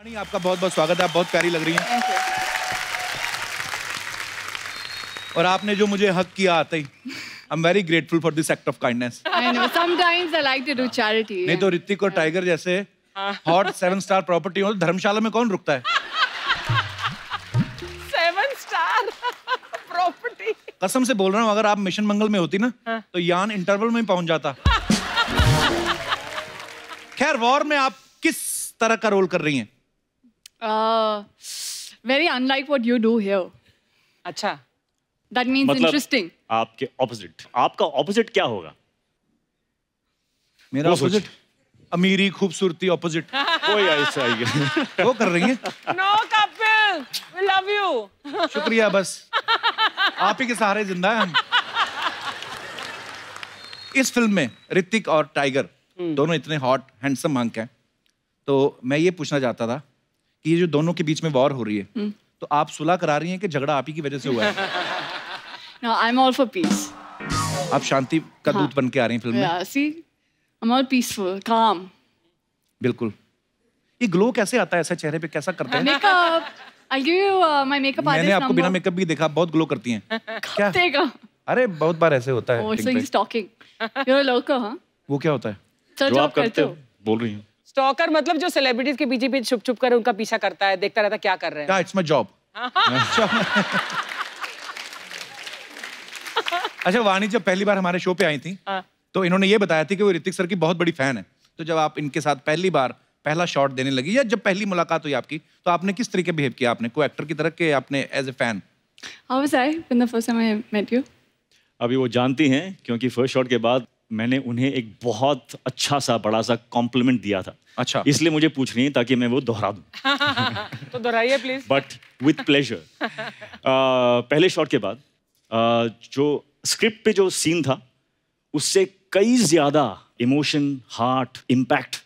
आपका बहुत बहुत स्वागत है, आप बहुत प्यारी लग रही हैं। और आपने जो मुझे हक किया आते ही, I am very grateful for this act of kindness. I know. Sometimes I like to do charity. नहीं तो ऋतिक और टाइगर जैसे हॉट 7 स्टार प्रॉपर्टी हो, धर्मशाला में कौन रुकता है? 7 स्टार प्रॉपर्टी। कसम से बोल रहा हूँ, अगर आप मिशन मंगल में होती ना, तो यान इंटरवल में पहुंच जाता। खैर, वॉर में आप किस तरह का रोल कर रही हैं? Very unlike what you do here. अच्छा, That means मतलब interesting. आपके ऑपोजिट। आपका ऑपोजिट क्या होगा? मेरा ऑपोजिट अमीरी खूबसूरती ऑपोजिट कोई ऐसा ही वो कर रही हैं। No Kapil, we love you. शुक्रिया, बस आप ही के सहारे जिंदा हैं हम। इस फिल्म में ऋतिक और टाइगर दोनों इतने हॉट हैंडसम हंक हैं, तो मैं ये पूछना चाहता था कि ये जो दोनों के बीच में वॉर हो रही है, तो आप सुलह करा रही हैं कि झगड़ा आप ही की वजह से हुआ है? No, I'm all for peace. आप शांति का दूत बन के आ रही हैं फिल्म में। Yeah, see? I'm all peaceful, calm. बिल्कुल। ये ग्लो कैसे आता है ऐसा चेहरे पे, कैसा करते हैं? Makeup. I'll give you my makeup artist मैंने आपको number. बिना मेकअप भी देखा, बहुत ग्लो करती हैं। क्या? Tega. अरे बहुत बार ऐसे होता है। Oh, so acting he's talking. You're a lurker, huh? पे। वो क्या होता है? So जो job आप करते करते हो हो? बोल रही हूँ। स्टॉकर मतलब जो सेलिब्रिटीज के पीछे पीछे छुप छुप कर उनका पीछा करता है, देखता रहता क्या कर रहे हैं। क्या? It's my job. अच्छा, वाणी जब पहली बार हमारे शो पे आई थी, तो इन्होंने ये बताया थी कि वो ऋतिक सर की बहुत बड़ी फैन है। तो जब आप इनके साथ पहली बार पहला शॉट देने लगी, या जब पहली मुलाकात हुई आपकी, तो आपने किस तरीके बिहेव किया? आपने को एक्टर की तरह के आपने as a fan? How was I when the first time I met you? अभी वो जानती हैं क्योंकि फर्स्ट शॉट के बाद मैंने उन्हें एक बहुत अच्छा सा बड़ा सा कॉम्प्लीमेंट दिया था। अच्छा। इसलिए मुझे पूछ रही है ताकि मैं वो दोहरा दूं। तो दोहराइए प्लीज। But with pleasure. पहले शॉट के बाद जो स्क्रिप्ट पे जो सीन था, उससे कई ज्यादा इमोशन, हार्ट, इम्पैक्ट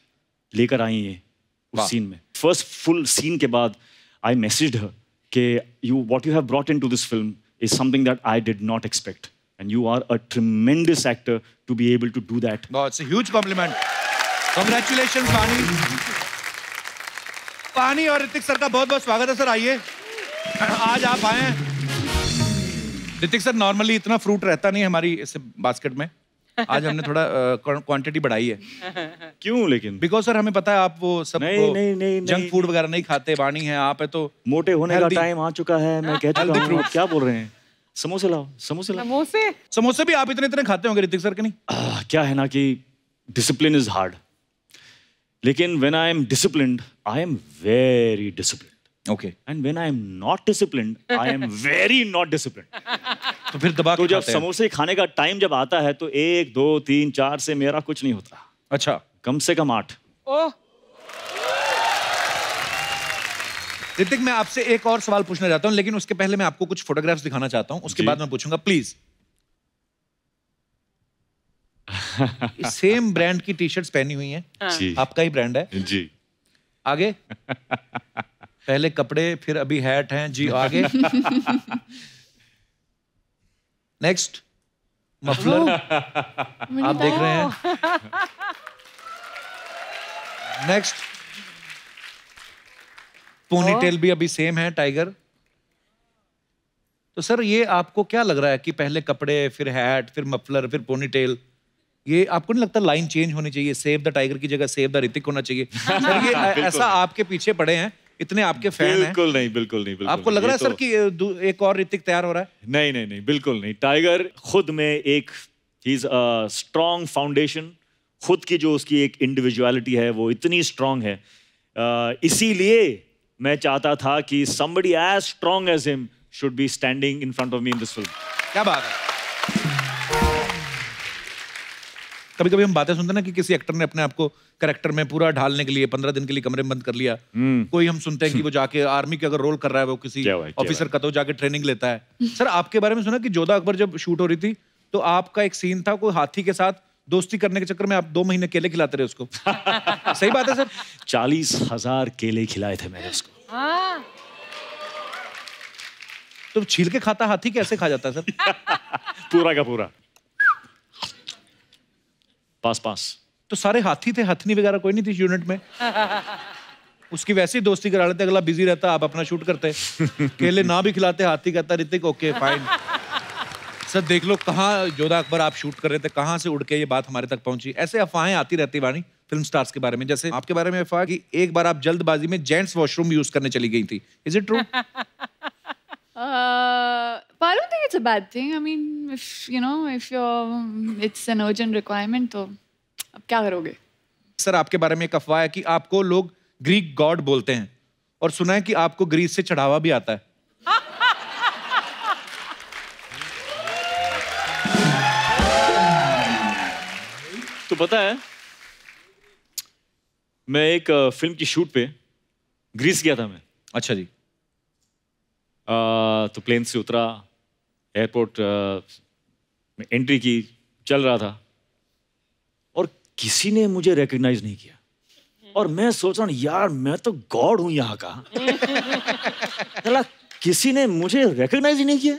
लेकर आई है उस सीन में। फर्स्ट फुल सीन के बाद आई मैसेज्ड हर कि what you have brought into this film is something that I did not expect, and you are a tremendous actor to be able to do that. बहुत से huge complement. Congratulations वाणी। वाणी और Hrithik sir का बहुत बहुत स्वागत है sir, आइए। आज आप आए हैं। ऋतिक सर, नॉर्मली इतना फ्रूट रहता नहीं हमारी इस बास्केट में, आज हमने थोड़ा क्वांटिटी बढ़ाई है। क्यों लेकिन? बिकॉज सर हमें पता है आप वो सब नहीं, जंक फूड वगैरह नहीं खाते। वाणी है, आप है, तो मोटे होने का Healthy. टाइम आ चुका है। मैं कह चुका हूं, आप क्या बोल रहे हैं? समोसे लाओ, समोसे लाओ। समोसे। समोसे भी आप इतने इतने खाते होंगे ऋतिक सर के? नहीं, क्या है ना कि डिसिप्लिन इज हार्ड, लेकिन when I am disciplined I am very disciplined, okay. And when I am not disciplined I am very not disciplined. तो फिर दबा तो के जब खाते हैं। समोसे खाने का टाइम जब आता है तो 1 2 3 4 से मेरा कुछ नहीं होता, अच्छा, कम से कम 8। ओह, ऋतिक, मैं आपसे एक और सवाल पूछना चाहता हूं, लेकिन उसके पहले मैं आपको कुछ फोटोग्राफ्स दिखाना चाहता हूं, उसके जी। बाद मैं पूछूंगा, प्लीज। सेम ब्रांड की टी शर्ट्स पहनी हुई हैं, जी आपका ही ब्रांड है। जी। आगे पहले कपड़े, फिर अभी हैट हैं जी। आगे नेक्स्ट मफलर आप देख रहे हैं। नेक्स्ट पोनीटेल भी अभी सेम है, टाइगर। तो सर, ये आपको क्या लग रहा है कि पहले कपड़े, फिर हैट, फिर मफलर, फिर पोनीटेल, ये आपको नहीं लगता लाइन चेंज होनी चाहिए? सेव द टाइगर की जगह सेव द ऋतिक होना चाहिए? सर, ये ऐसा आपके पीछे पड़े हैं, इतने आपके फैन हैं। बिल्कुल नहीं, बिल्कुल नहीं, बिल्कुल आपको नहीं। लग रहा है ये सर कि एक और ऋतिक तैयार हो रहा है? नहीं नहीं नहीं, बिल्कुल नहीं। टाइगर खुद में एक he is a strong foundation. खुद की जो उसकी एक इंडिविजुअलिटी है वो इतनी स्ट्रॉन्ग है, इसीलिए मैं चाहता था कि somebody as strong as him should be standing in front of me in this film. क्या बात है। कभी कभी हम बातें सुनते हैं ना कि किसी एक्टर ने अपने आप को कैरेक्टर में पूरा ढालने के लिए 15 दिन के लिए कमरे में बंद कर लिया। कोई हम सुनते हैं कि वो जाके आर्मी के अगर रोल कर रहा है, वो किसी क्या हुआ, क्या ऑफिसर का, तो जाके ट्रेनिंग लेता है। सर, आपके बारे में सुना कि जोधा अकबर जब शूट हो रही थी, तो आपका एक सीन था, कोई हाथी के साथ दोस्ती करने के चक्कर में आप 2 महीने केले खिलाते रहे उसको। सही बात है सर? 40,000 केले खिलाए थे मैंने उसको। हाँ। तो छील के खाता हाथी कैसे खा जाता है सर? पूरा का पूरा। पास पास। तो सारे हाथी थे, हथनी वगैरह कोई नहीं थी यूनिट में? उसकी वैसी दोस्ती करा लेते, अगला बिजी रहता, आप अपना शूट करते। केले ना भी खिलाते, हाथी कहता ऋतिक ओके फाइन। सर देख लो कहाँ योद्धा अकबर आप शूट कर रहे थे, कहाँ से उड़ के ये बात हमारे तक पहुंची। ऐसे अफवाहें आती रहती वाणी फिल्म स्टार्स के बारे में, जैसे आपके बारे में अफवाह कि एक बार आप जल्दबाजी में जेंट्स वॉशरूम यूज करने चली गई थी। Is it true? But I don't think it's a bad thing. I mean, if it's an urgent requirement, तो अब क्या करोगे? सर आपके बारे में एक अफवाह है कि आपको लोग ग्रीक गॉड बोलते हैं, और सुना है कि आपको ग्रीस से चढ़ावा भी आता है। तो पता है, मैं एक फिल्म की शूट पे ग्रीस गया था मैं। अच्छा जी। तो प्लेन से उतरा, एयरपोर्ट में एंट्री की, चल रहा था, और किसी ने मुझे रिकॉग्नाइज नहीं किया। और मैं सोच रहा हूँ यार मैं तो गॉड हूं यहाँ का, चला किसी ने मुझे रिकॉग्नाइज ही नहीं किया।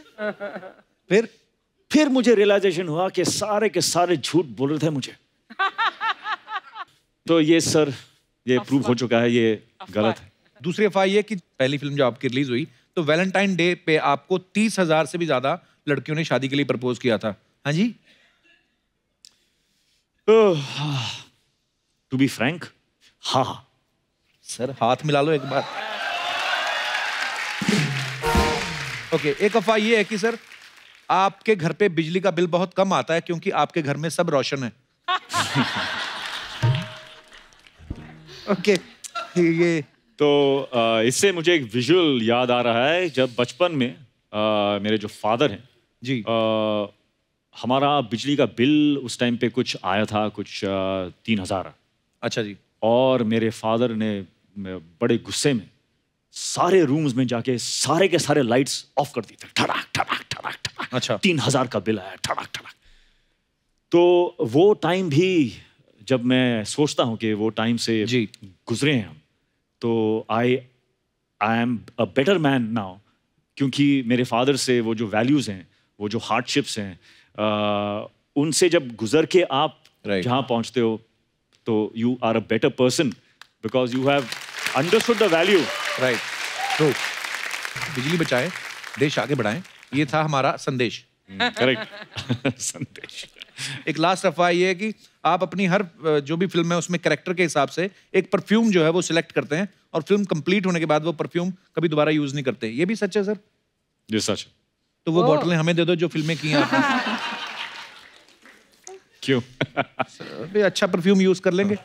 फिर मुझे रियलाइजेशन हुआ कि सारे के सारे झूठ बोल रहे थे मुझे। तो ये सर, ये प्रूव हो चुका है, ये गलत है। दूसरी अफवाह ये कि पहली फिल्म जो आपकी रिलीज हुई तो वैलेंटाइन डे पे आपको 30,000 से भी ज्यादा लड़कियों ने शादी के लिए प्रपोज किया था। हाँ जी। टू बी फ्रैंक, हाँ। सर हाथ मिला लो एक बार। ओके, एक अफवाह ये है कि सर आपके घर पे बिजली का बिल बहुत कम आता है क्योंकि आपके घर में सब रोशन है। ओके, ये तो इससे मुझे एक विजुअल याद आ रहा है। जब बचपन में मेरे जो फादर हैं जी, हमारा बिजली का बिल उस टाइम पे कुछ आया था, कुछ 3,000। अच्छा जी। और मेरे फादर ने बड़े गुस्से में सारे रूम्स में जाके सारे के सारे लाइट्स ऑफ कर दिए थे। ठड़ाक ठड़ाक ठड़ाक ठड़ाक। अच्छा। 3,000 का बिल आया, ठड़ाक ठड़ाक। तो वो टाइम भी जब मैं सोचता हूँ कि वो टाइम से जी गुजरे हैं हम, तो I am a better man now, क्योंकि मेरे फादर से वो जो वैल्यूज़ हैं, वो जो हार्डशिप्स हैं, उनसे जब गुजर के आप जहाँ पहुँचते हो तो you are a better person because you have understood the value. Right, true. बिजली बचाएं, देश आगे बढ़ाएं, ये था हमारा संदेश। करेक्ट। संदेश। एक लास्ट अफवाह ये है कि आप अपनी हर जो भी फिल्म है उसमें कैरेक्टर के हिसाब से एक परफ्यूम जो है वो सिलेक्ट करते हैं, और फिल्म कंप्लीट होने के बाद वो परफ्यूम कभी दोबारा यूज नहीं करते। ये भी सच है सर? ये सच है। तो वो बोतलें हमें दे दो जो फिल्में की हैं आपने। क्यों? अच्छा परफ्यूम यूज कर लेंगे।